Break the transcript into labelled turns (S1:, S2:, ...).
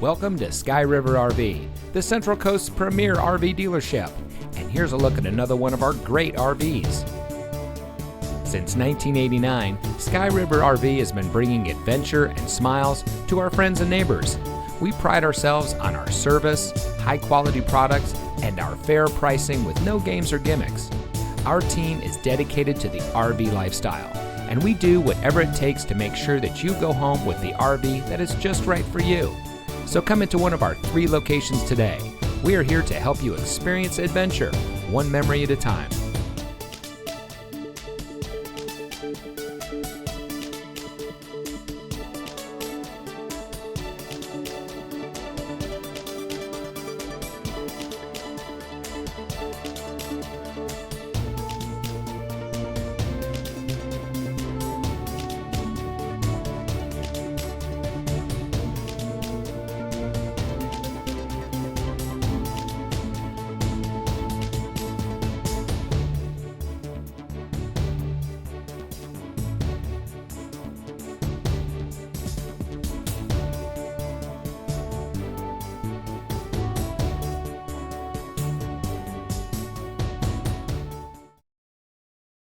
S1: Welcome to Sky River RV, the Central Coast's premier RV dealership. And here's a look at another one of our great RVs. Since 1989, Sky River RV has been bringing adventure and smiles to our friends and neighbors. We pride ourselves on our service, high-quality products, and our fair pricing with no games or gimmicks. Our team is dedicated to the RV lifestyle, and we do whatever it takes to make sure that you go home with the RV that is just right for you. So come into one of our 3 locations today. We are here to help you experience adventure, one memory at a time.